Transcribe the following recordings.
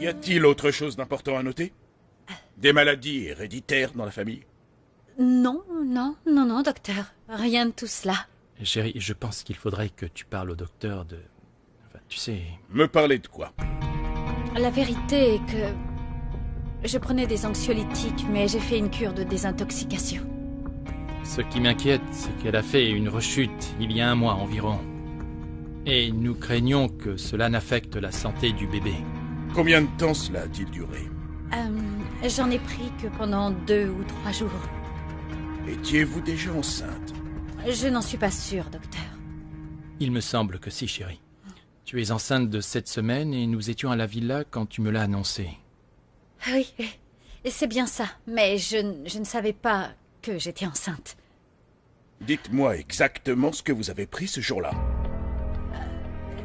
Y a-t-il autre chose d'important à noter? Des maladies héréditaires dans la famille? Non, docteur. Rien de tout cela. Chérie, je pense qu'il faudrait que tu parles au docteur de... Enfin, tu sais... Me parler de quoi? La vérité est que... Je prenais des anxiolytiques, mais j'ai fait une cure de désintoxication. Ce qui m'inquiète, c'est qu'elle a fait une rechute il y a 1 mois environ. Et nous craignons que cela n'affecte la santé du bébé. Combien de temps cela a-t-il duré? J'en ai pris que pendant 2 ou 3 jours. Étiez-vous déjà enceinte? Je n'en suis pas sûre, docteur. Il me semble que si, chérie. Tu es enceinte de 7 semaines et nous étions à la villa quand tu me l'as annoncé. Oui, c'est bien ça. Mais je ne savais pas que j'étais enceinte. Dites-moi exactement ce que vous avez pris ce jour-là.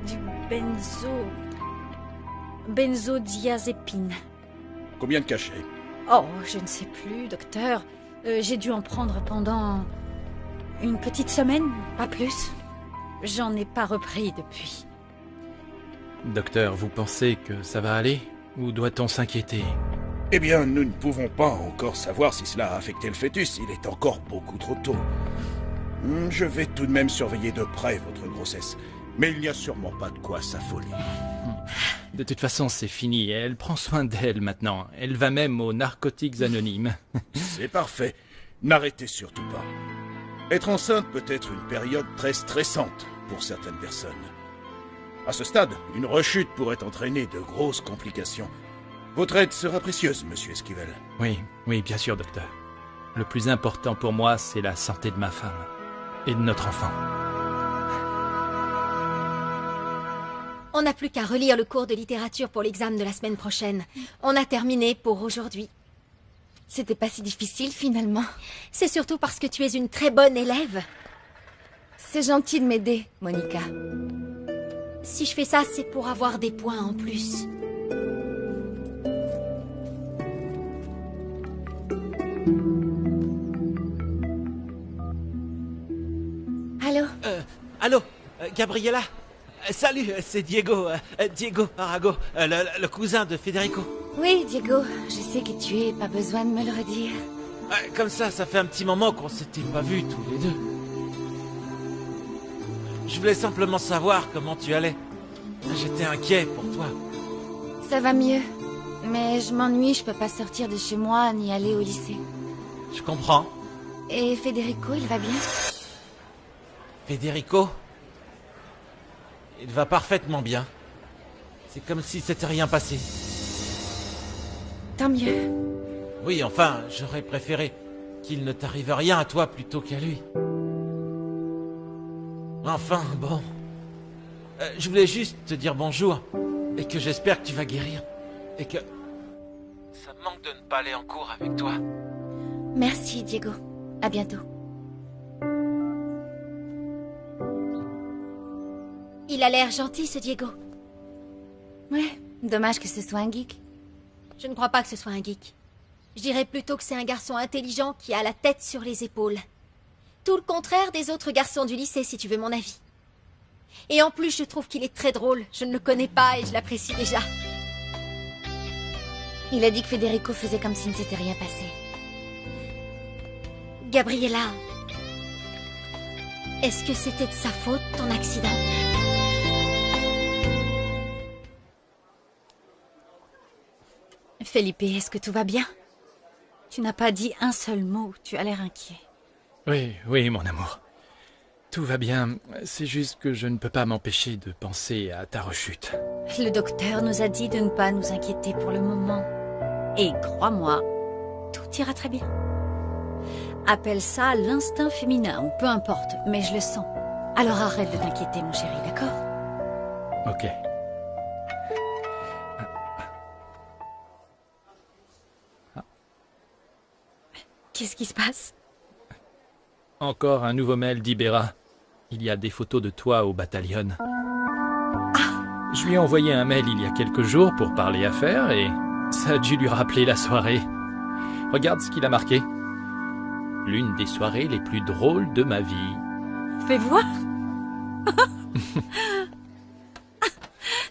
Du benzodiazépine. Combien de cachets? Oh, je ne sais plus, docteur. J'ai dû en prendre pendant... une petite semaine, pas plus. J'en ai pas repris depuis. Docteur, vous pensez que ça va aller? Ou doit-on s'inquiéter? Eh bien, nous ne pouvons pas encore savoir si cela a affecté le fœtus. Il est encore beaucoup trop tôt. Je vais tout de même surveiller de près votre grossesse. Mais il n'y a sûrement pas de quoi s'affoler. De toute façon, c'est fini. Elle prend soin d'elle maintenant. Elle va même aux narcotiques anonymes. C'est parfait. N'arrêtez surtout pas. Être enceinte peut être une période très stressante pour certaines personnes. À ce stade, une rechute pourrait entraîner de grosses complications. Votre aide sera précieuse, monsieur Esquivel. Oui, bien sûr, docteur. Le plus important pour moi, c'est la santé de ma femme et de notre enfant. On n'a plus qu'à relire le cours de littérature pour l'examen de la semaine prochaine. On a terminé pour aujourd'hui. C'était pas si difficile, finalement. C'est surtout parce que tu es une très bonne élève. C'est gentil de m'aider, Monica. Si je fais ça, c'est pour avoir des points en plus. Allô? Allô, Gabriella? Salut, c'est Diego, Diego Parago, le cousin de Federico. Oui, Diego, je sais qui tu es, pas besoin de me le redire. Comme ça fait un petit moment qu'on s'était pas vus tous les deux. Je voulais simplement savoir comment tu allais. J'étais inquiet pour toi. Ça va mieux, mais je m'ennuie, je peux pas sortir de chez moi ni aller au lycée. Je comprends. Et Federico, il va bien? Federico? Il va parfaitement bien. C'est comme si c'était rien passé. Tant mieux. Oui, enfin, j'aurais préféré qu'il ne t'arrive rien à toi plutôt qu'à lui. Enfin, bon. Je voulais juste te dire bonjour. Et que j'espère que tu vas guérir. Et que... ça me manque de ne pas aller en cours avec toi. Merci, Diego. À bientôt. Il a l'air gentil, ce Diego. Ouais, dommage que ce soit un geek. Je ne crois pas que ce soit un geek. Je dirais plutôt que c'est un garçon intelligent qui a la tête sur les épaules. Tout le contraire des autres garçons du lycée, si tu veux mon avis. Et en plus, je trouve qu'il est très drôle. Je ne le connais pas et je l'apprécie déjà. Il a dit que Federico faisait comme s'il ne s'était rien passé. Gabriella, est-ce que c'était de sa faute, ton accident? Felipe, est-ce que tout va bien? Tu n'as pas dit un seul mot, tu as l'air inquiet. Oui, mon amour. Tout va bien, c'est juste que je ne peux pas m'empêcher de penser à ta rechute. Le docteur nous a dit de ne pas nous inquiéter pour le moment. Et crois-moi, tout ira très bien. Appelle ça l'instinct féminin, ou peu importe, mais je le sens. Alors arrête de t'inquiéter, mon chéri, d'accord? Ok. Qu'est-ce qui se passe? Encore un nouveau mail d'Ibera. Il y a des photos de toi au bataillon. Je lui ai envoyé un mail il y a quelques jours pour parler affaires et ça a dû lui rappeler la soirée. Regarde ce qu'il a marqué. L'une des soirées les plus drôles de ma vie. Fais voir.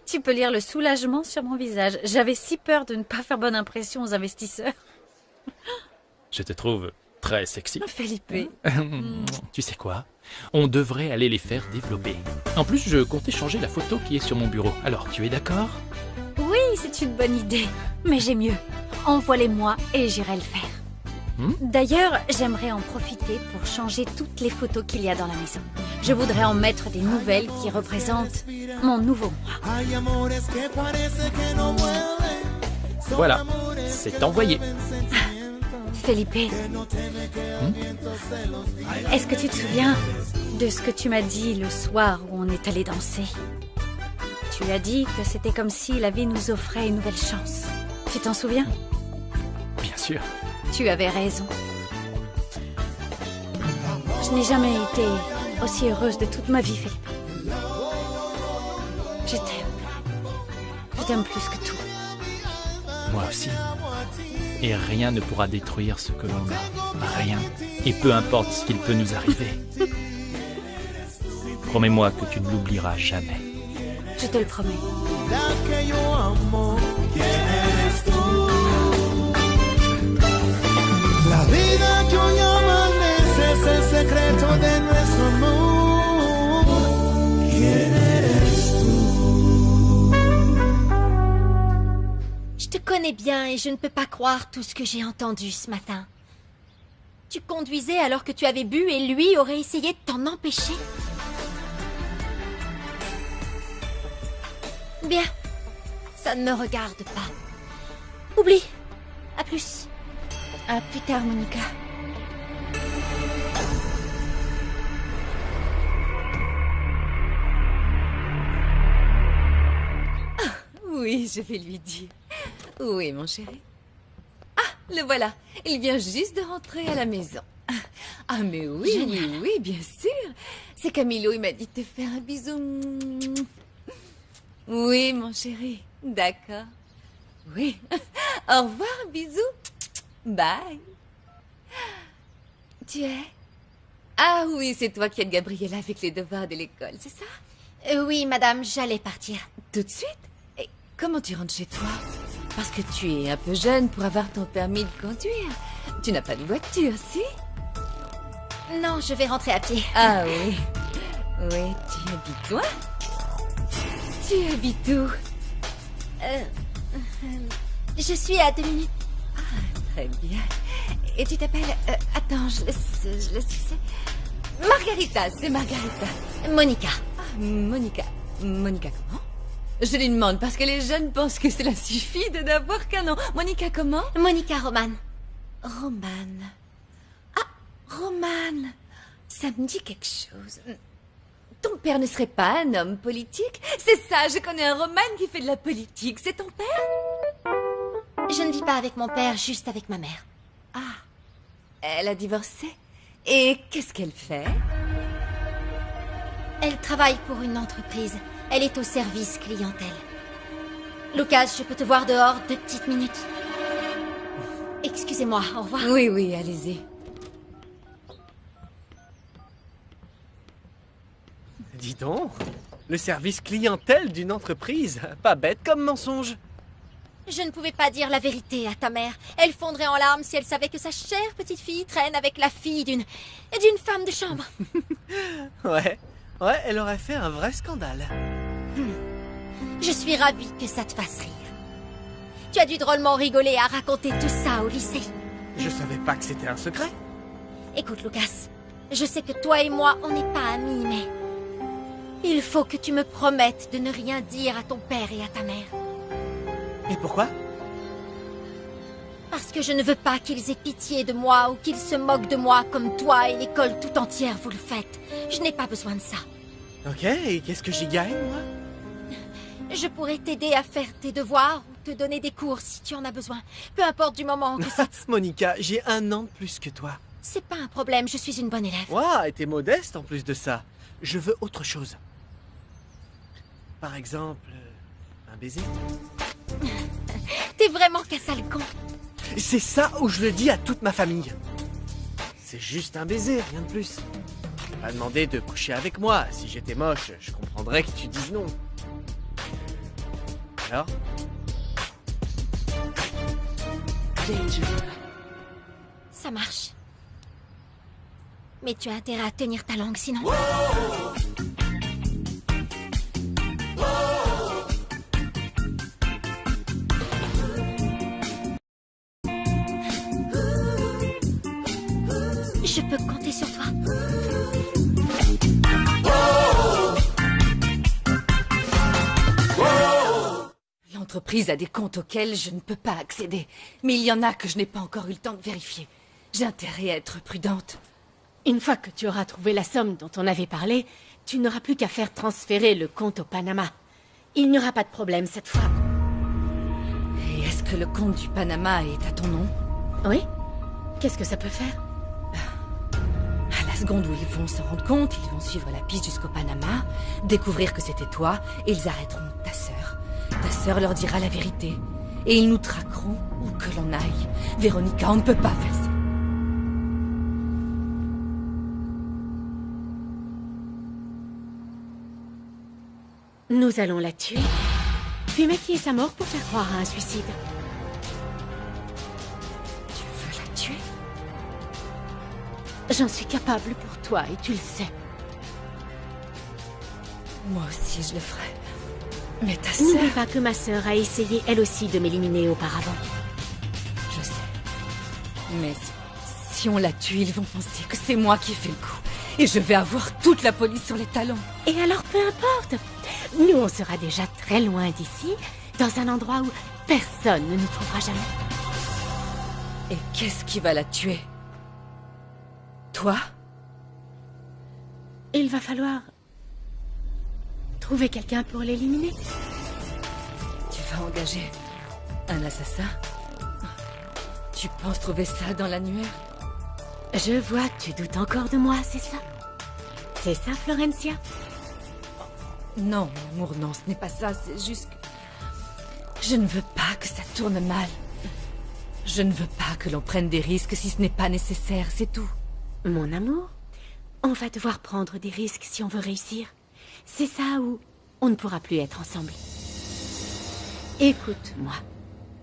Tu Tu peux lire le soulagement sur mon visage. J'avais si peur de ne pas faire bonne impression aux investisseurs. Je te trouve très sexy. Felipe. Tu sais quoi? On devrait aller les faire développer. En plus, je comptais changer la photo qui est sur mon bureau. Alors, tu es d'accord? Oui, c'est une bonne idée. Mais j'ai mieux. Envoie-les-moi et j'irai le faire. D'ailleurs, j'aimerais en profiter pour changer toutes les photos qu'il y a dans la maison. Je voudrais en mettre des nouvelles qui représentent mon nouveau moi. Voilà, c'est envoyé. Felipe, est-ce que tu te souviens de ce que tu m'as dit le soir où on est allé danser? Tu as dit que c'était comme si la vie nous offrait une nouvelle chance. Tu t'en souviens? Bien sûr. Tu avais raison. Je n'ai jamais été aussi heureuse de toute ma vie, Felipe. Je t'aime. Je t'aime plus que tout. Moi aussi. Et rien ne pourra détruire ce que l'on a. Rien. Et peu importe ce qu'il peut nous arriver. Promets-moi que tu ne l'oublieras jamais. Je te le promets. La vida que hoy amanece es el secreto de nuestro amor. ¿Quién eres tú? Je te connais bien et je ne peux pas croire tout ce que j'ai entendu ce matin. Tu conduisais alors que tu avais bu et lui aurait essayé de t'en empêcher? Bien, ça ne me regarde pas. Oublie. À plus. À plus tard, Monica. Oui, je vais lui dire. Oui, mon chéri. Ah, le voilà. Il vient juste de rentrer à la maison. Ah, mais oui, Génial. oui, bien sûr. C'est Camilo, il m'a dit de te faire un bisou. Oui, mon chéri. D'accord. Oui. Au revoir, bisous. Bye. Tu es... Ah oui, c'est toi qui aides Gabriella avec les devoirs de l'école, c'est ça? Oui, madame, j'allais partir. Tout de suite? Et comment tu rentres chez toi? Parce que tu es un peu jeune pour avoir ton permis de conduire. Tu n'as pas de voiture, si? Non, je vais rentrer à pied. Ah oui. Oui, tu habites loin? Tu habites où? Je suis à 2 minutes. Très bien. Et tu t'appelles... attends, je le sais. Margarita, c'est Margarita. Monica. Ah, Monica. Monica comment? Je lui demande parce que les jeunes pensent que cela suffit de n'avoir qu'un nom. Monica comment? Monica Roman. Romane. Ah, Romane. Ça me dit quelque chose. Ton père ne serait pas un homme politique? C'est ça, je connais un Romane qui fait de la politique. C'est ton père? Je ne vis pas avec mon père, juste avec ma mère. Ah, elle a divorcé? Et qu'est-ce qu'elle fait? Elle travaille pour une entreprise. Elle est au service clientèle. Lucas, je peux te voir dehors 2 petites minutes. Excusez-moi, au revoir. Oui, oui, allez-y. Dis donc, le service clientèle d'une entreprise, pas bête comme mensonge. Je ne pouvais pas dire la vérité à ta mère. Elle fondrait en larmes si elle savait que sa chère petite fille traîne avec la fille d'une femme de chambre. Ouais, elle aurait fait un vrai scandale. Je suis ravie que ça te fasse rire. Tu as dû drôlement rigoler à raconter tout ça au lycée. Je savais pas que c'était un secret. Écoute, Lucas, je sais que toi et moi, on n'est pas amis, mais... il faut que tu me promettes de ne rien dire à ton père et à ta mère. Et pourquoi? Parce que je ne veux pas qu'ils aient pitié de moi ou qu'ils se moquent de moi comme toi et l'école tout entière vous le faites. Je n'ai pas besoin de ça. Ok, et qu'est-ce que j'y gagne, moi? Je pourrais t'aider à faire tes devoirs ou te donner des cours si tu en as besoin. Peu importe du moment que ça... Monica, j'ai 1 an de plus que toi. C'est pas un problème, je suis une bonne élève. Waouh, et t'es modeste en plus de ça. Je veux autre chose. Par exemple, un baiser. T'es vraiment qu'un sale con. C'est ça où je le dis à toute ma famille. C'est juste un baiser, rien de plus. Je t'ai pas demandé de coucher avec moi. Si j'étais moche, je comprendrais que tu dises non. Alors? Ça marche. Mais tu as intérêt à tenir ta langue, sinon... Je peux compter sur toi. L'entreprise a des comptes auxquels je ne peux pas accéder. Mais il y en a que je n'ai pas encore eu le temps de vérifier. J'ai intérêt à être prudente. Une fois que tu auras trouvé la somme dont on avait parlé, tu n'auras plus qu'à faire transférer le compte au Panama. Il n'y aura pas de problème cette fois. Et est-ce que le compte du Panama est à ton nom? Oui? Qu'est-ce que ça peut faire? À la seconde où ils vont s'en rendre compte, ils vont suivre la piste jusqu'au Panama, découvrir que c'était toi, et ils arrêteront ta sœur. Ta sœur leur dira la vérité. Et ils nous traqueront où que l'on aille. Véronica, on ne peut pas faire ça. Nous allons la tuer, puis maquiller sa mort pour faire croire à un suicide. Tu veux la tuer? J'en suis capable pour toi et tu le sais. Moi aussi, je le ferai. Mais ta N'oublie sœur... pas que ma sœur a essayé elle aussi de m'éliminer auparavant. Je sais. Mais si on la tue, ils vont penser que c'est moi qui ai fait le coup. Et je vais avoir toute la police sur les talons. Et alors peu importe. Nous, on sera déjà très loin d'ici, dans un endroit où personne ne nous trouvera jamais. Et qu'est-ce qui va la tuer? Toi? Il va falloir trouver quelqu'un pour l'éliminer. Tu vas engager un assassin? Tu penses trouver ça dans l'annuaire? Je vois que tu doutes encore de moi, c'est ça? C'est ça, Florencia? Non, mon amour, non, ce n'est pas ça, c'est juste que... Je ne veux pas que ça tourne mal. Je ne veux pas que l'on prenne des risques si ce n'est pas nécessaire, c'est tout. Mon amour, on va devoir prendre des risques si on veut réussir. C'est ça ou on ne pourra plus être ensemble. Écoute-moi,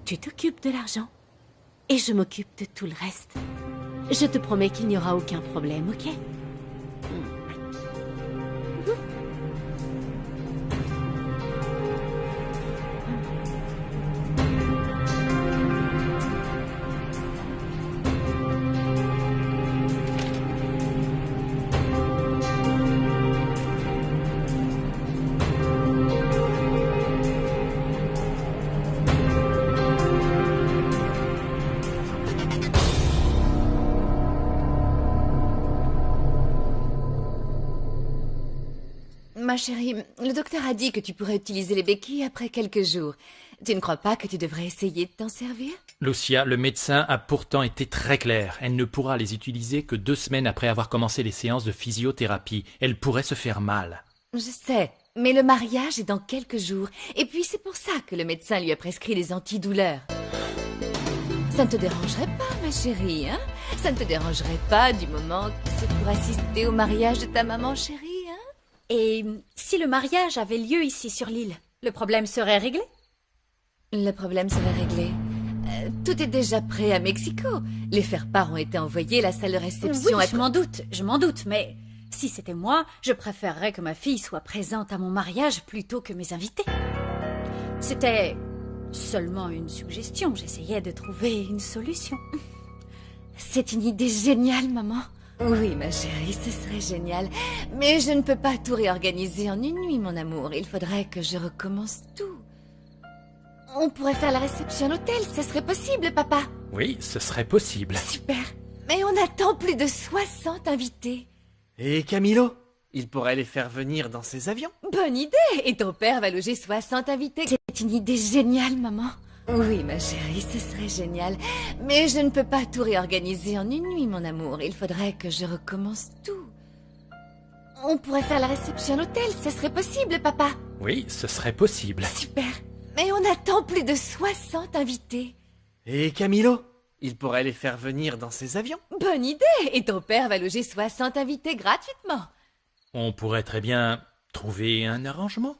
tu t'occupes de l'argent et je m'occupe de tout le reste. Je te promets qu'il n'y aura aucun problème, ok? Ma chérie, le docteur a dit que tu pourrais utiliser les béquilles après quelques jours. Tu ne crois pas que tu devrais essayer de t'en servir? Lucia, le médecin a pourtant été très clair. Elle ne pourra les utiliser que 2 semaines après avoir commencé les séances de physiothérapie. Elle pourrait se faire mal. Je sais, mais le mariage est dans quelques jours. Et puis c'est pour ça que le médecin lui a prescrit des antidouleurs. Ça ne te dérangerait pas, ma chérie, hein? Ça ne te dérangerait pas du moment que c'est pour assister au mariage de ta maman chérie, hein? Et si le mariage avait lieu ici sur l'île, le problème serait réglé? Le problème serait réglé. Tout est déjà prêt à Mexico. Les faire-part ont été envoyés, la salle de réception... Oui, je m'en doute, mais si c'était moi, je préférerais que ma fille soit présente à mon mariage plutôt que mes invités. C'était seulement une suggestion, j'essayais de trouver une solution. C'est une idée géniale, maman. Oui, ma chérie, ce serait génial. Mais je ne peux pas tout réorganiser en une nuit, mon amour. Il faudrait que je recommence tout. On pourrait faire la réception à l'hôtel, ce serait possible, papa? Oui, ce serait possible. Super. Mais on attend plus de 60 invités. Et Camilo? Il pourrait les faire venir dans ses avions. Bonne idée. Et ton père va loger 60 invités. C'est une idée géniale, maman. Oui, ma chérie, ce serait génial. Mais je ne peux pas tout réorganiser en une nuit, mon amour. Il faudrait que je recommence tout. On pourrait faire la réception à l'hôtel, ce serait possible, papa? Oui, ce serait possible. Super. Mais on attend plus de 60 invités. Et Camilo? Il pourrait les faire venir dans ses avions. Bonne idée. Et ton père va loger 60 invités gratuitement. On pourrait très bien trouver un arrangement.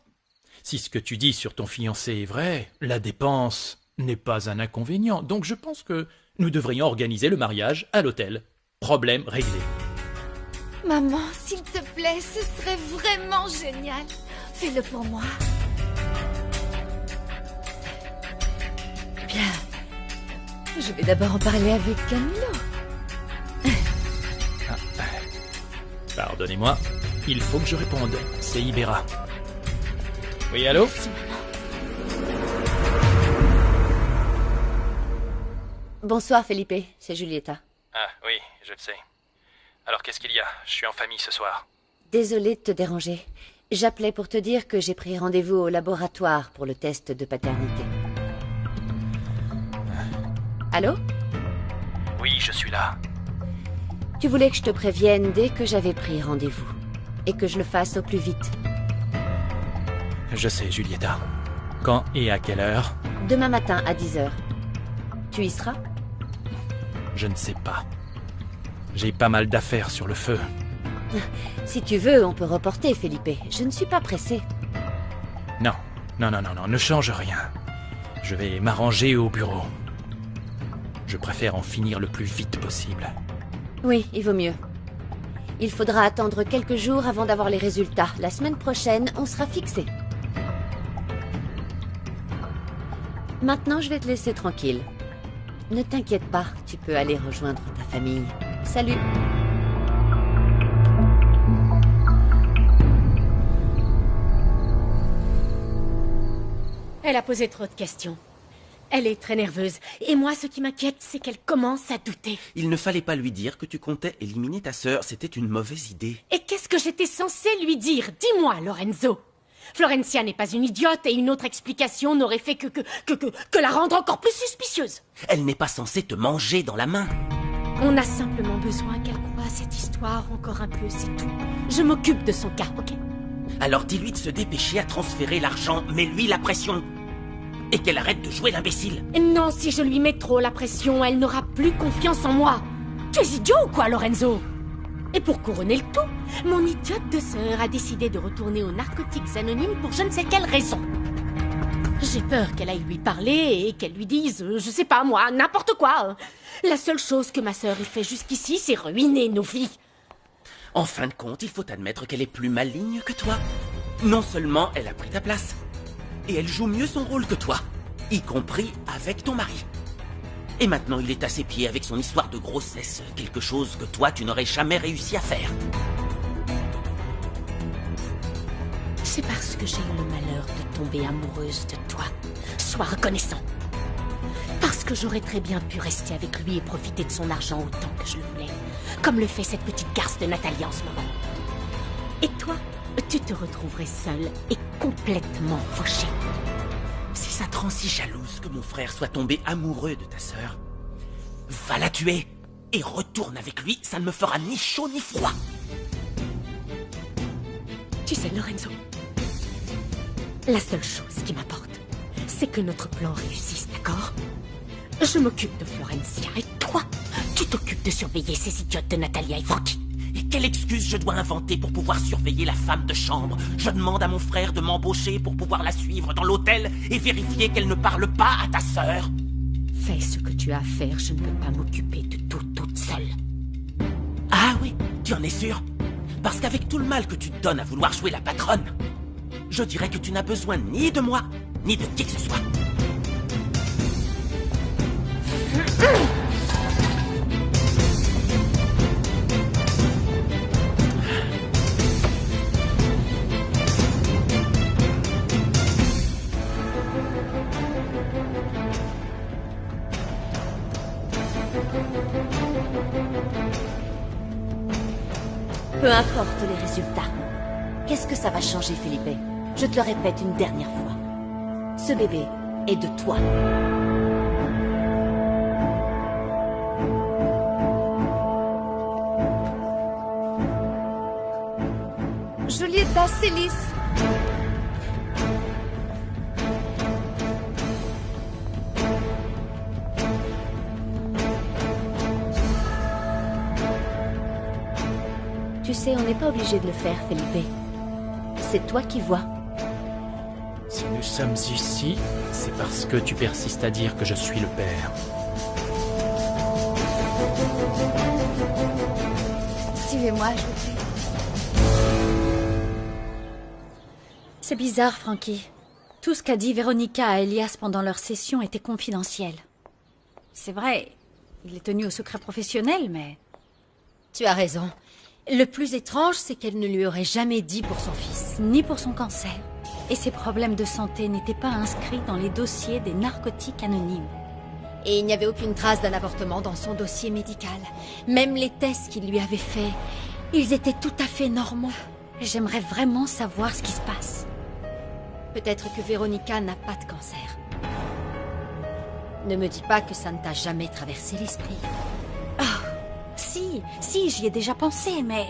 Si ce que tu dis sur ton fiancé est vrai, la dépense n'est pas un inconvénient. Donc je pense que nous devrions organiser le mariage à l'hôtel. Problème réglé. Maman, s'il te plaît, ce serait vraiment génial. Fais-le pour moi. Bien. Je vais d'abord en parler avec Camilo. Pardonnez-moi, il faut que je réponde. C'est Ibera. Oui, allô? Merci, maman. Bonsoir, Felipe. C'est Julieta. Ah, oui, je le sais. Alors, qu'est-ce qu'il y a? Je suis en famille ce soir. Désolée de te déranger. J'appelais pour te dire que j'ai pris rendez-vous au laboratoire pour le test de paternité. Allô? Oui, je suis là. Tu voulais que je te prévienne dès que j'avais pris rendez-vous. Et que je le fasse au plus vite. Je sais, Julieta. Quand et à quelle heure? Demain matin à 10h. Tu y seras? Je ne sais pas. J'ai pas mal d'affaires sur le feu. Si tu veux, on peut reporter, Felipe. Je ne suis pas pressée. Non, ne change rien. Je vais m'arranger au bureau. Je préfère en finir le plus vite possible. Oui, il vaut mieux. Il faudra attendre quelques jours avant d'avoir les résultats. La semaine prochaine, on sera fixé. Maintenant, je vais te laisser tranquille. Ne t'inquiète pas, tu peux aller rejoindre ta famille. Salut! Elle a posé trop de questions. Elle est très nerveuse. Et moi, ce qui m'inquiète, c'est qu'elle commence à douter. Il ne fallait pas lui dire que tu comptais éliminer ta sœur. C'était une mauvaise idée. Et qu'est-ce que j'étais censée lui dire? Dis-moi, Lorenzo. Florencia n'est pas une idiote et une autre explication n'aurait fait que la rendre encore plus suspicieuse. Elle n'est pas censée te manger dans la main. On a simplement besoin qu'elle croie à cette histoire encore un peu, c'est tout. Je m'occupe de son cas, ok? Alors dis-lui de se dépêcher à transférer l'argent, mets-lui la pression. Et qu'elle arrête de jouer l'imbécile. Non, si je lui mets trop la pression, elle n'aura plus confiance en moi. Tu es idiot ou quoi, Lorenzo? Et pour couronner le tout, mon idiote de sœur a décidé de retourner aux narcotiques anonymes pour je ne sais quelle raison. J'ai peur qu'elle aille lui parler et qu'elle lui dise, je sais pas moi, n'importe quoi. La seule chose que ma sœur ait fait jusqu'ici, c'est ruiner nos vies. En fin de compte, il faut admettre qu'elle est plus maligne que toi. Non seulement elle a pris ta place, et elle joue mieux son rôle que toi, y compris avec ton mari. Et maintenant, il est à ses pieds avec son histoire de grossesse, quelque chose que toi, tu n'aurais jamais réussi à faire. C'est parce que j'ai eu le malheur de tomber amoureuse de toi. Sois reconnaissant. Parce que j'aurais très bien pu rester avec lui et profiter de son argent autant que je le voulais. Comme le fait cette petite garce de Nathalie en ce moment. Et toi, tu te retrouverais seule et complètement fauchée. Si ça te rend si jalouse que mon frère soit tombé amoureux de ta sœur, va la tuer et retourne avec lui, ça ne me fera ni chaud ni froid. Tu sais, Lorenzo, la seule chose qui m'importe, c'est que notre plan réussisse, d'accord? Je m'occupe de Florencia et toi, tu t'occupes de surveiller ces idiotes de Natalia et Frankie. Et quelle excuse je dois inventer pour pouvoir surveiller la femme de chambre? Je demande à mon frère de m'embaucher pour pouvoir la suivre dans l'hôtel et vérifier qu'elle ne parle pas à ta sœur. Fais ce que tu as à faire, je ne peux pas m'occuper de tout toute seule. Ah oui, tu en es sûr? Parce qu'avec tout le mal que tu te donnes à vouloir jouer la patronne, je dirais que tu n'as besoin ni de moi, ni de qui que ce soit. Peu importe les résultats. Qu'est-ce que ça va changer, Felipe? Je te le répète une dernière fois. Ce bébé est de toi. Julieta, c'est lisse. Tu sais, on n'est pas obligé de le faire, Felipe. C'est toi qui vois. Si nous sommes ici, c'est parce que tu persistes à dire que je suis le père. Suivez-moi, je vous prie. C'est bizarre, Frankie. Tout ce qu'a dit Véronica à Elias pendant leur session était confidentiel. C'est vrai, il est tenu au secret professionnel, mais... Tu as raison. Le plus étrange, c'est qu'elle ne lui aurait jamais dit pour son fils. Ni pour son cancer. Et ses problèmes de santé n'étaient pas inscrits dans les dossiers des narcotiques anonymes. Et il n'y avait aucune trace d'un avortement dans son dossier médical. Même les tests qu'il lui avait faits, ils étaient tout à fait normaux. J'aimerais vraiment savoir ce qui se passe. Peut-être que Véronica n'a pas de cancer. Ne me dis pas que ça ne t'a jamais traversé l'esprit. Si, j'y ai déjà pensé, mais...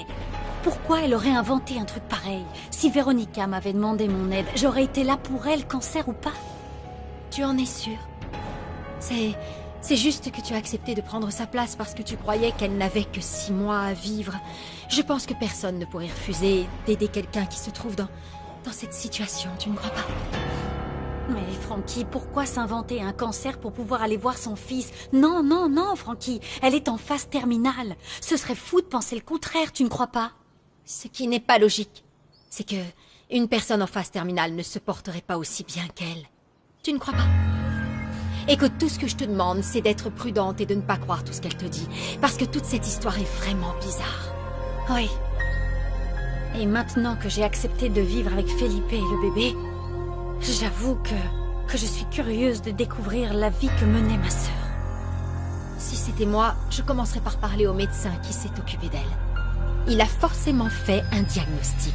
Pourquoi elle aurait inventé un truc pareil? Si Véronica m'avait demandé mon aide, j'aurais été là pour elle, cancer ou pas. Tu en es sûre? C'est juste que tu as accepté de prendre sa place parce que tu croyais qu'elle n'avait que 6 mois à vivre. Je pense que personne ne pourrait refuser d'aider quelqu'un qui se trouve dans cette situation, tu ne crois pas? Mais Frankie, pourquoi s'inventer un cancer pour pouvoir aller voir son fils? Non, non, non, Frankie, elle est en phase terminale. Ce serait fou de penser le contraire, tu ne crois pas? Ce qui n'est pas logique, c'est que une personne en phase terminale ne se porterait pas aussi bien qu'elle. Tu ne crois pas? Écoute, tout ce que je te demande, c'est d'être prudente et de ne pas croire tout ce qu'elle te dit, parce que toute cette histoire est vraiment bizarre. Oui. Et maintenant que j'ai accepté de vivre avec Felipe et le bébé, j'avoue que je suis curieuse de découvrir la vie que menait ma sœur. Si c'était moi, je commencerais par parler au médecin qui s'est occupé d'elle. Il a forcément fait un diagnostic.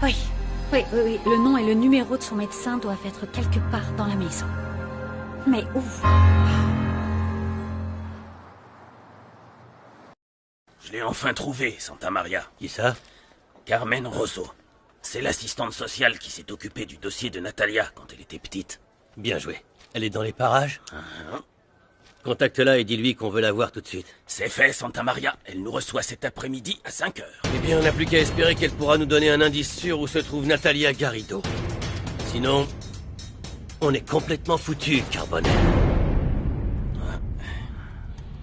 Oui. Le nom et le numéro de son médecin doivent être quelque part dans la maison. Mais où? Je l'ai enfin trouvé, Santa Maria. Qui ça? Carmen Rosso. C'est l'assistante sociale qui s'est occupée du dossier de Natalia quand elle était petite. Bien joué. Elle est dans les parages? Contacte-la et dis-lui qu'on veut la voir tout de suite. C'est fait, Santa Maria. Elle nous reçoit cet après-midi à 5 heures. Eh bien, on n'a plus qu'à espérer qu'elle pourra nous donner un indice sûr où se trouve Natalia Garrido. Sinon, on est complètement foutus, Carbonel.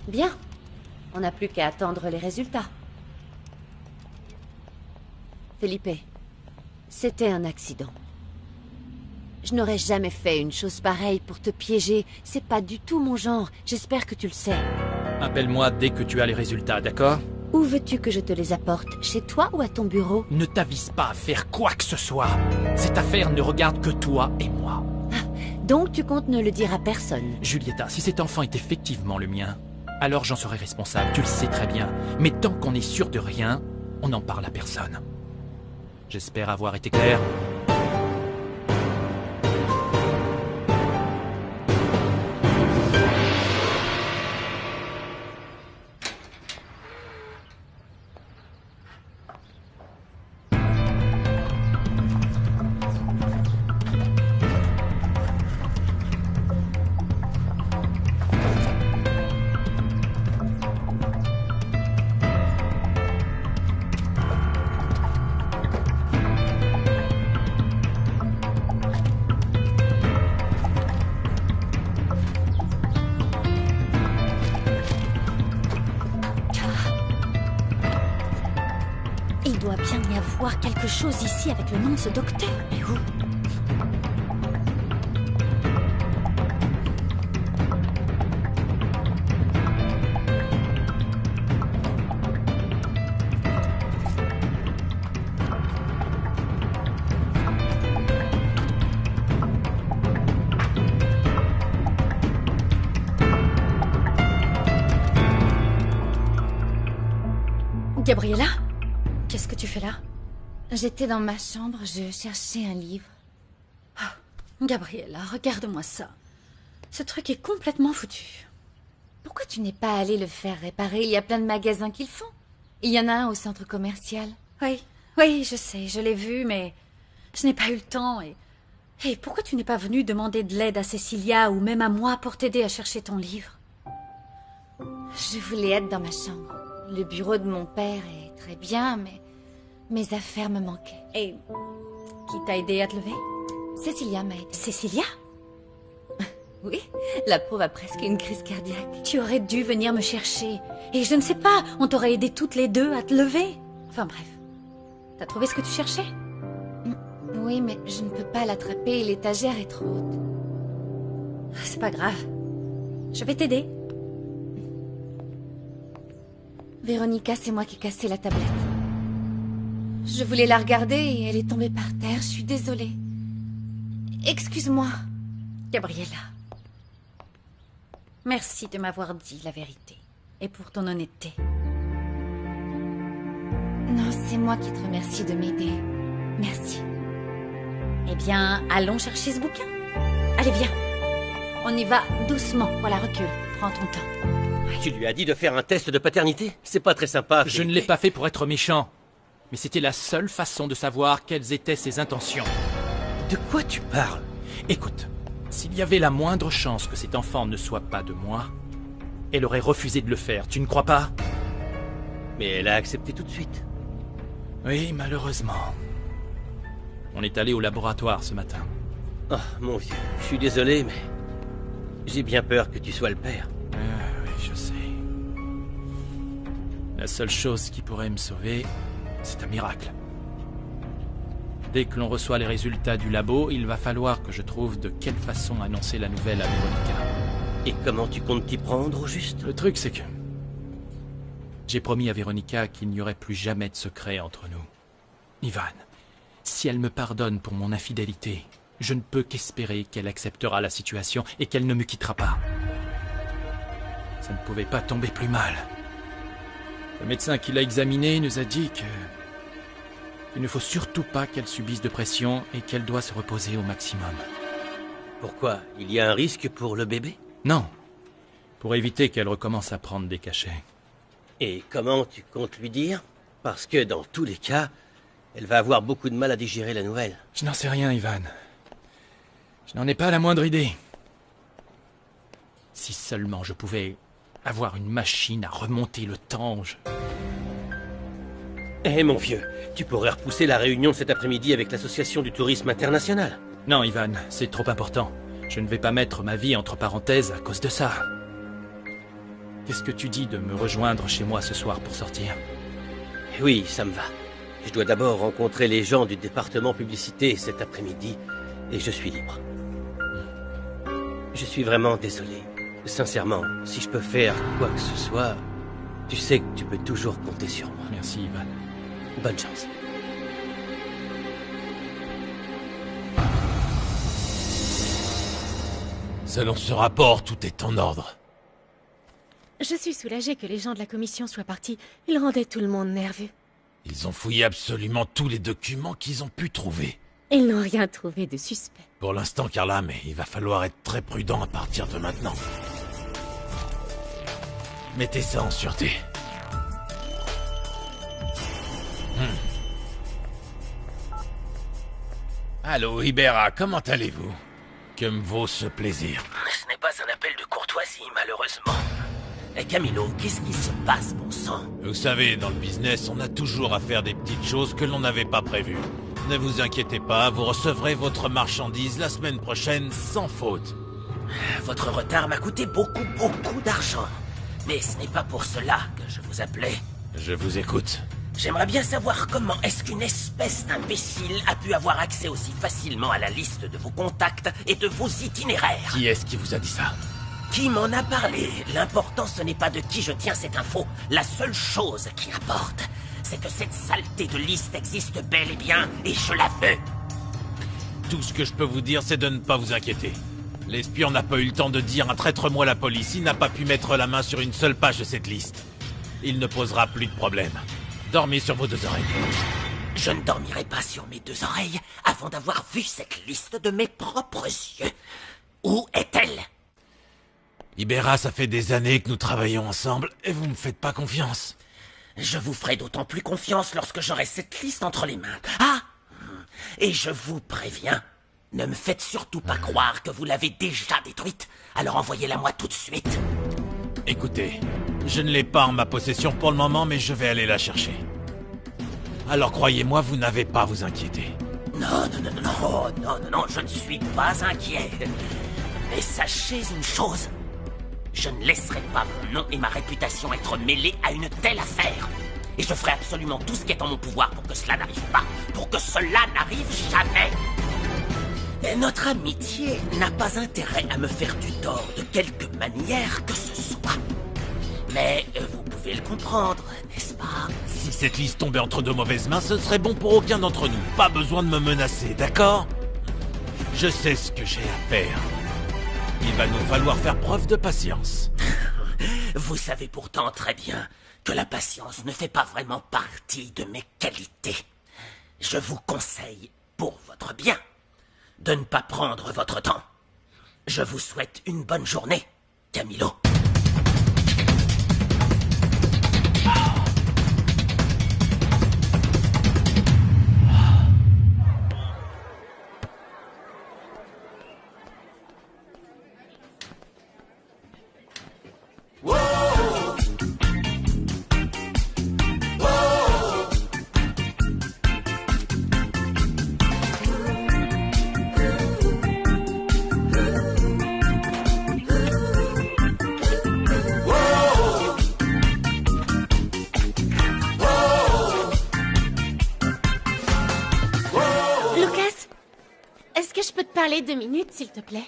Bien. On n'a plus qu'à attendre les résultats. Felipe, c'était un accident. Je n'aurais jamais fait une chose pareille pour te piéger. C'est pas du tout mon genre. J'espère que tu le sais. Appelle-moi dès que tu as les résultats, d'accord? Où veux-tu que je te les apporte? Chez toi ou à ton bureau? Ne t'avise pas à faire quoi que ce soit. Cette affaire ne regarde que toi et moi. Donc tu comptes ne le dire à personne? Julieta, si cet enfant est effectivement le mien, alors j'en serai responsable, tu le sais très bien. Mais tant qu'on est sûr de rien, on n'en parle à personne. J'espère avoir été clair. Il doit bien y avoir quelque chose ici avec le nom de ce docteur. Mais où? Gabriella? Qu'est-ce que tu fais là? J'étais dans ma chambre, je cherchais un livre. Gabriella, regarde-moi ça. Ce truc est complètement foutu. Pourquoi tu n'es pas allé le faire réparer? Il y a plein de magasins qui le font. Il y en a un au centre commercial. Oui, je sais, je l'ai vu, mais je n'ai pas eu le temps. Et pourquoi tu n'es pas venu demander de l'aide à Cecilia ou même à moi pour t'aider à chercher ton livre? Je voulais être dans ma chambre. Le bureau de mon père est très bien, mais mes affaires me manquaient. Et qui t'a aidé à te lever? Cecilia m'a aidée. Cecilia? Oui, la pauvre a presque une crise cardiaque. Tu aurais dû venir me chercher. Et je ne sais pas, on t'aurait aidé toutes les deux à te lever. Enfin bref. T'as trouvé ce que tu cherchais? Oui, mais je ne peux pas l'attraper, l'étagère est trop haute. C'est pas grave. Je vais t'aider. Véronica, c'est moi qui ai cassé la tablette. Je voulais la regarder et elle est tombée par terre, je suis désolée. Excuse-moi. Gabriella. Merci de m'avoir dit la vérité. Et pour ton honnêteté. Non, c'est moi qui te remercie de m'aider. Merci. Eh bien, allons chercher ce bouquin. Allez, viens. On y va doucement. Voilà, recule. Prends ton temps. Tu lui as dit de faire un test de paternité? C'est pas très sympa. Je ne l'ai pas fait pour être méchant. Mais c'était la seule façon de savoir quelles étaient ses intentions. De quoi tu parles? Écoute, s'il y avait la moindre chance que cet enfant ne soit pas de moi, elle aurait refusé de le faire, tu ne crois pas? Mais elle a accepté tout de suite. Oui, malheureusement. On est allé au laboratoire ce matin. Oh, mon vieux, je suis désolé, mais... j'ai bien peur que tu sois le père. Oui, je sais. La seule chose qui pourrait me sauver, c'est un miracle. Dès que l'on reçoit les résultats du labo, il va falloir que je trouve de quelle façon annoncer la nouvelle à Véronica. Et comment tu comptes t'y prendre, au juste? Le truc, c'est que... j'ai promis à Véronica qu'il n'y aurait plus jamais de secret entre nous. Ivan, si elle me pardonne pour mon infidélité, je ne peux qu'espérer qu'elle acceptera la situation et qu'elle ne me quittera pas. Ça ne pouvait pas tomber plus mal. Le médecin qui l'a examinée nous a dit que... il ne faut surtout pas qu'elle subisse de pression et qu'elle doit se reposer au maximum. Pourquoi? Il y a un risque pour le bébé? Non. Pour éviter qu'elle recommence à prendre des cachets. Et comment tu comptes lui dire? Parce que dans tous les cas, elle va avoir beaucoup de mal à digérer la nouvelle. Je n'en sais rien, Ivan. Je n'en ai pas la moindre idée. Si seulement je pouvais avoir une machine à remonter le temps, Eh mon vieux, tu pourrais repousser la réunion de cet après-midi avec l'association du tourisme international. Non, Ivan, c'est trop important. Je ne vais pas mettre ma vie entre parenthèses à cause de ça. Qu'est-ce que tu dis de me rejoindre chez moi ce soir pour sortir? Oui, ça me va. Je dois d'abord rencontrer les gens du département publicité cet après-midi et je suis libre. Je suis vraiment désolé. Sincèrement, si je peux faire quoi que ce soit, tu sais que tu peux toujours compter sur moi. Merci, Ivan. Bonne chance. Selon ce rapport, tout est en ordre. Je suis soulagée que les gens de la commission soient partis. Ils rendaient tout le monde nerveux. Ils ont fouillé absolument tous les documents qu'ils ont pu trouver. Ils n'ont rien trouvé de suspect. Pour l'instant, Carla, mais il va falloir être très prudent à partir de maintenant. Mettez ça en sûreté. Allô, Ibera, comment allez-vous? Que me vaut ce plaisir? Ce n'est pas un appel de courtoisie, malheureusement. Camilo, qu'est-ce qui se passe, bon sang? Vous savez, dans le business, on a toujours à faire des petites choses que l'on n'avait pas prévues. Ne vous inquiétez pas, vous recevrez votre marchandise la semaine prochaine sans faute. Votre retard m'a coûté beaucoup d'argent. Mais ce n'est pas pour cela que je vous appelais. Je vous écoute. J'aimerais bien savoir comment est-ce qu'une espèce d'imbécile a pu avoir accès aussi facilement à la liste de vos contacts et de vos itinéraires. Qui est-ce qui vous a dit ça? Qui m'en a parlé? L'important, ce n'est pas de qui je tiens cette info. La seule chose qui importe, c'est que cette saleté de liste existe bel et bien, et je la veux. Tout ce que je peux vous dire, c'est de ne pas vous inquiéter. L'espion n'a pas eu le temps de dire un traître-moi à la police. Il n'a pas pu mettre la main sur une seule page de cette liste. Il ne posera plus de problème. Dormez sur vos deux oreilles. Je ne dormirai pas sur mes deux oreilles avant d'avoir vu cette liste de mes propres yeux. Où est-elle? Ibera, ça fait des années que nous travaillons ensemble et vous me faites pas confiance. Je vous ferai d'autant plus confiance lorsque j'aurai cette liste entre les mains. Ah! Et je vous préviens, ne me faites surtout pas croire que vous l'avez déjà détruite. Alors envoyez-la moi tout de suite. Écoutez, je ne l'ai pas en ma possession pour le moment, mais je vais aller la chercher. Alors croyez-moi, vous n'avez pas à vous inquiéter. Non, je ne suis pas inquiet. Mais sachez une chose. Je ne laisserai pas mon nom et ma réputation être mêlés à une telle affaire. Et je ferai absolument tout ce qui est en mon pouvoir pour que cela n'arrive pas. Pour que cela n'arrive jamais. Et notre amitié n'a pas intérêt à me faire du tort de quelque manière que ce soit. Mais vous pouvez le comprendre, n'est-ce pas? Si cette liste tombait entre de mauvaises mains, ce serait bon pour aucun d'entre nous. Pas besoin de me menacer, d'accord? Je sais ce que j'ai à faire. Il va nous falloir faire preuve de patience. Vous savez pourtant très bien que la patience ne fait pas vraiment partie de mes qualités. Je vous conseille, pour votre bien, de ne pas prendre votre temps. Je vous souhaite une bonne journée, Camilo. Parler 2 minutes, s'il te plaît.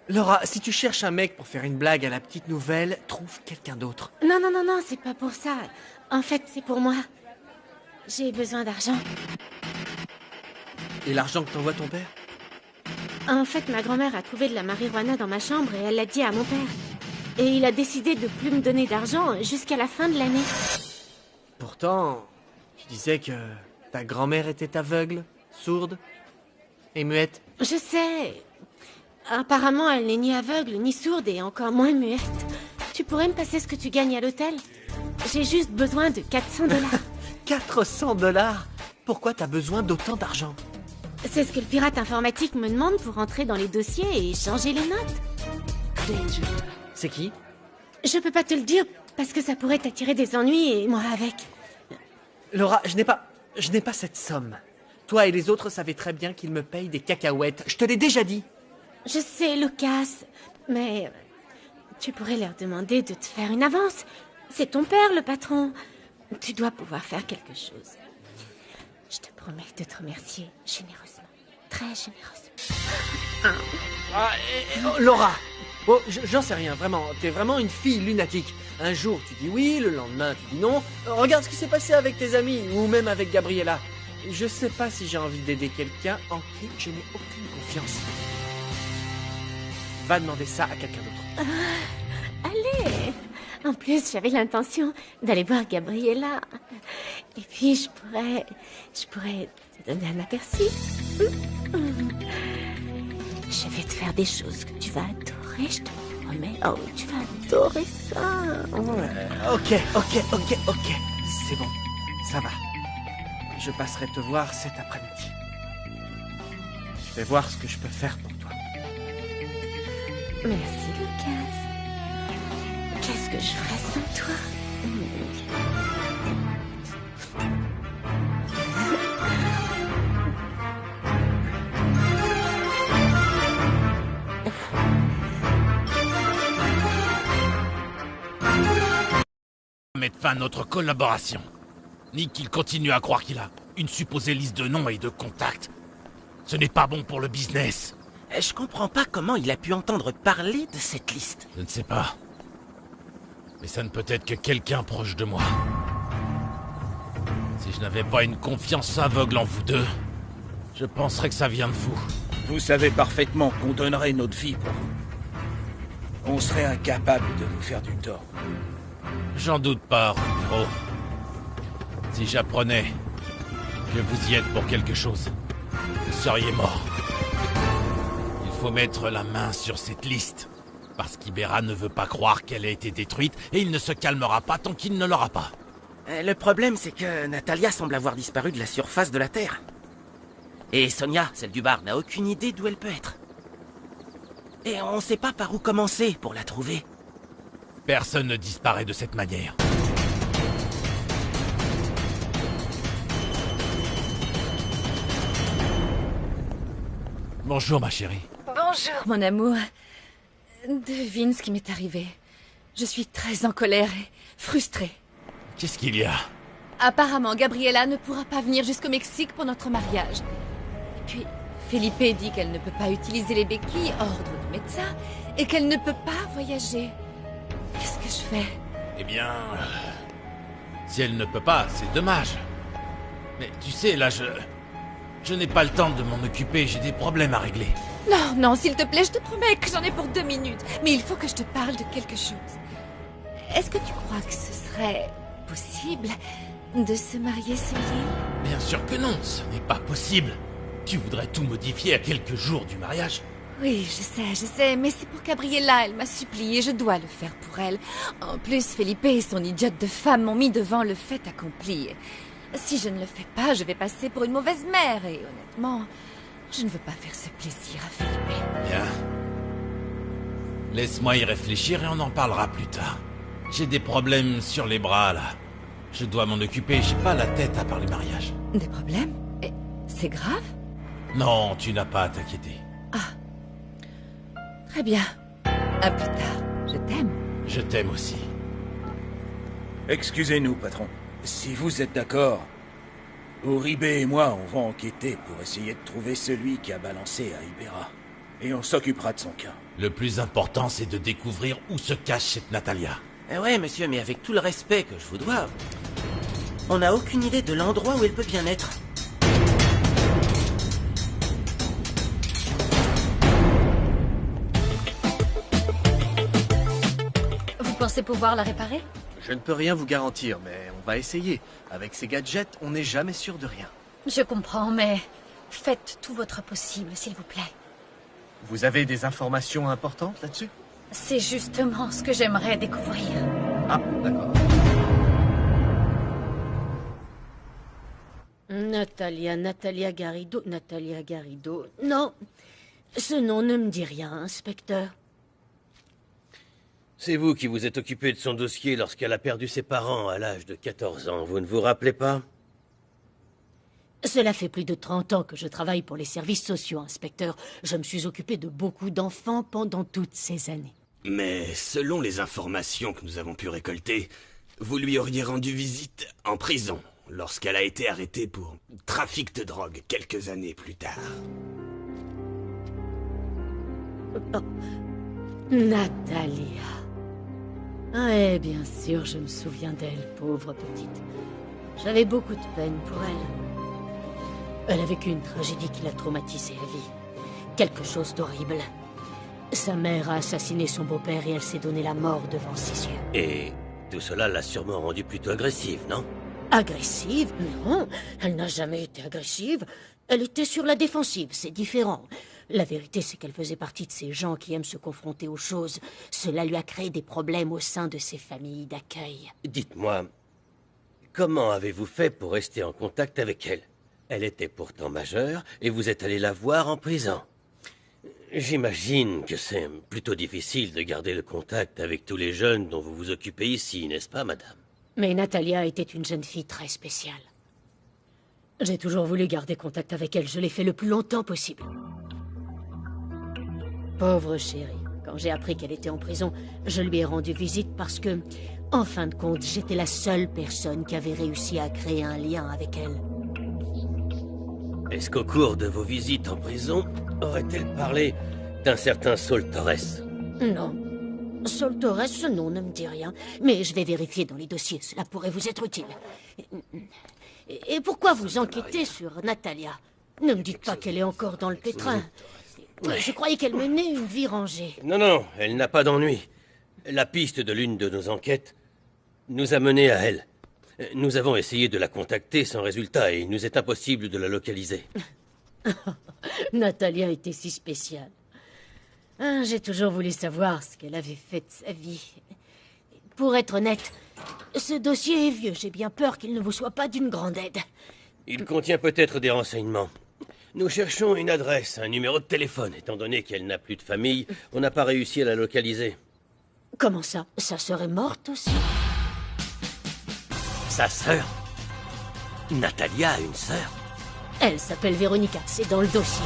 Laura, si tu cherches un mec pour faire une blague à la petite nouvelle, trouve quelqu'un d'autre. Non, c'est pas pour ça. En fait, c'est pour moi. J'ai besoin d'argent. Et l'argent que t'envoie ton père? En fait, ma grand-mère a trouvé de la marijuana dans ma chambre et elle l'a dit à mon père. Et il a décidé de plus me donner d'argent jusqu'à la fin de l'année. Pourtant, tu disais que ta grand-mère était aveugle, sourde et muette. Je sais. Apparemment, elle n'est ni aveugle, ni sourde, et encore moins muette. Tu pourrais me passer ce que tu gagnes à l'hôtel? J'ai juste besoin de 400 $. 400 $? Pourquoi t'as besoin d'autant d'argent? C'est ce que le pirate informatique me demande pour entrer dans les dossiers et changer les notes. C'est qui? Je peux pas te le dire, parce que ça pourrait t'attirer des ennuis, et moi avec. Laura, je n'ai pas cette somme. Toi et les autres savaient très bien qu'ils me payent des cacahuètes. Je te l'ai déjà dit. Je sais, Lucas, mais tu pourrais leur demander de te faire une avance. C'est ton père, le patron. Tu dois pouvoir faire quelque chose. Je te promets de te remercier généreusement. Très généreusement. Laura, j'en sais rien, vraiment. T'es vraiment une fille lunatique. Un jour, tu dis oui, le lendemain, tu dis non. Regarde ce qui s'est passé avec tes amis, ou même avec Gabriella. Je sais pas si j'ai envie d'aider quelqu'un en qui je n'ai aucune confiance. Va demander ça à quelqu'un d'autre. Allez. En plus, j'avais l'intention d'aller voir Gabriella. Et puis, je pourrais te donner un aperçu. Je vais te faire des choses que tu vas adorer, je te le promets. Oh, tu vas adorer ça. Ok. C'est bon, ça va. Je passerai te voir cet après-midi. Je vais voir ce que je peux faire pour toi. Merci, Lucas. Qu'est-ce que je ferais sans toi? Mettre fin à notre collaboration. Ni qu'il continue à croire qu'il a une supposée liste de noms et de contacts. Ce n'est pas bon pour le business. Je comprends pas comment il a pu entendre parler de cette liste. Je ne sais pas. Mais ça ne peut être que quelqu'un proche de moi. Si je n'avais pas une confiance aveugle en vous deux, je penserais que ça vient de vous. Vous savez parfaitement qu'on donnerait notre vie pour vous. On serait incapable de vous faire du tort. J'en doute pas, Romero. Si j'apprenais que vous y êtes pour quelque chose, vous seriez mort. Il faut mettre la main sur cette liste. Parce qu'Ibera ne veut pas croire qu'elle a été détruite et il ne se calmera pas tant qu'il ne l'aura pas. Le problème, c'est que Natalia semble avoir disparu de la surface de la Terre. Et Sonia, celle du bar, n'a aucune idée d'où elle peut être. Et on ne sait pas par où commencer pour la trouver. Personne ne disparaît de cette manière. Bonjour, ma chérie. Bonjour, mon amour. Devine ce qui m'est arrivé. Je suis très en colère et frustrée. Qu'est-ce qu'il y a? Apparemment, Gabriella ne pourra pas venir jusqu'au Mexique pour notre mariage. Et puis, Felipe dit qu'elle ne peut pas utiliser les béquilles, ordre du médecin, et qu'elle ne peut pas voyager. Qu'est-ce que je fais? Eh bien... si elle ne peut pas, c'est dommage. Mais tu sais, là, je n'ai pas le temps de m'en occuper, j'ai des problèmes à régler. Non, non, s'il te plaît, je te promets que j'en ai pour 2 minutes. Mais il faut que je te parle de quelque chose. Est-ce que tu crois que ce serait possible de se marier civil? Bien sûr que non, ce n'est pas possible. Tu voudrais tout modifier à quelques jours du mariage? Oui, je sais, mais c'est pour Gabriella, elle m'a supplié, je dois le faire pour elle. En plus, Felipe et son idiote de femme m'ont mis devant le fait accompli. Si je ne le fais pas, je vais passer pour une mauvaise mère, et honnêtement, je ne veux pas faire ce plaisir à Felipe. Bien. Laisse-moi y réfléchir et on en parlera plus tard. J'ai des problèmes sur les bras, là. Je dois m'en occuper, j'ai pas la tête à part le mariage. Des problèmes? Et c'est grave? Non, tu n'as pas à t'inquiéter. Ah. Très bien. À plus tard. Je t'aime. Je t'aime aussi. Excusez-nous, patron. Si vous êtes d'accord, Uribe et moi, on va enquêter pour essayer de trouver celui qui a balancé à Ibera. Et on s'occupera de son cas. Le plus important, c'est de découvrir où se cache cette Natalia. Eh ouais, monsieur, mais avec tout le respect que je vous dois, on n'a aucune idée de l'endroit où elle peut bien être. Vous pensez pouvoir la réparer? Je ne peux rien vous garantir, mais on va essayer. Avec ces gadgets, on n'est jamais sûr de rien. Je comprends, mais faites tout votre possible, s'il vous plaît. Vous avez des informations importantes là-dessus? C'est justement ce que j'aimerais découvrir. Ah, d'accord. Natalia Garrido. Non, ce nom ne me dit rien, inspecteur. C'est vous qui vous êtes occupé de son dossier lorsqu'elle a perdu ses parents à l'âge de 14 ans, vous ne vous rappelez pas? Cela fait plus de 30 ans que je travaille pour les services sociaux, inspecteur. Je me suis occupé de beaucoup d'enfants pendant toutes ces années. Mais selon les informations que nous avons pu récolter, vous lui auriez rendu visite en prison lorsqu'elle a été arrêtée pour trafic de drogue quelques années plus tard. Oh. Natalia. Ouais, bien sûr, je me souviens d'elle, pauvre petite. J'avais beaucoup de peine pour elle. Elle a vécu une tragédie qui l'a traumatisée à vie. Quelque chose d'horrible. Sa mère a assassiné son beau-père et elle s'est donné la mort devant ses yeux. Et tout cela l'a sûrement rendue plutôt agressive, non? Agressive? Non, elle n'a jamais été agressive. Elle était sur la défensive, c'est différent. La vérité, c'est qu'elle faisait partie de ces gens qui aiment se confronter aux choses. Cela lui a créé des problèmes au sein de ses familles d'accueil. Dites-moi, comment avez-vous fait pour rester en contact avec elle? Elle était pourtant majeure et vous êtes allé la voir en prison. J'imagine que c'est plutôt difficile de garder le contact avec tous les jeunes dont vous vous occupez ici, n'est-ce pas, madame? Mais Natalia était une jeune fille très spéciale. J'ai toujours voulu garder contact avec elle, je l'ai fait le plus longtemps possible. Pauvre chérie, quand j'ai appris qu'elle était en prison, je lui ai rendu visite parce que, en fin de compte, j'étais la seule personne qui avait réussi à créer un lien avec elle. Est-ce qu'au cours de vos visites en prison, aurait-elle parlé d'un certain Saul Torres? Non. Saul Torres, ce nom ne me dit rien. Mais je vais vérifier dans les dossiers, cela pourrait vous être utile. Et pourquoi vous enquêtez sur Natalia? Ne me dites pas qu'elle est encore dans le pétrin. Je croyais qu'elle menait une vie rangée. Non, non, elle n'a pas d'ennui. La piste de l'une de nos enquêtes nous a menés à elle. Nous avons essayé de la contacter sans résultat et il nous est impossible de la localiser. Natalia était si spéciale. J'ai toujours voulu savoir ce qu'elle avait fait de sa vie. Pour être honnête, ce dossier est vieux. J'ai bien peur qu'il ne vous soit pas d'une grande aide. Il contient peut-être des renseignements. Nous cherchons une adresse, un numéro de téléphone. Étant donné qu'elle n'a plus de famille, on n'a pas réussi à la localiser. Comment ça? Sa sœur est morte aussi? Sa sœur? Natalia a une sœur? Elle s'appelle Véronica, c'est dans le dossier.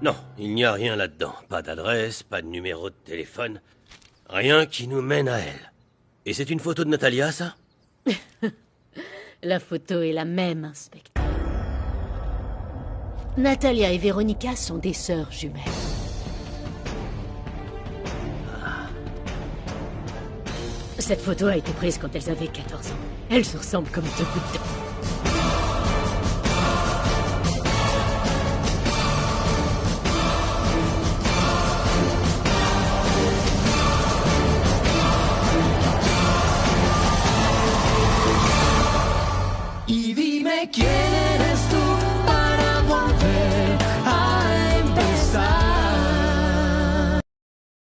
Non, il n'y a rien là-dedans. Pas d'adresse, pas de numéro de téléphone. Rien qui nous mène à elle. Et c'est une photo de Natalia, ça? La photo est la même, inspecteur. Natalia et Véronica sont des sœurs jumelles. Cette photo a été prise quand elles avaient 14 ans. Elles se ressemblent comme deux gouttes d'eau.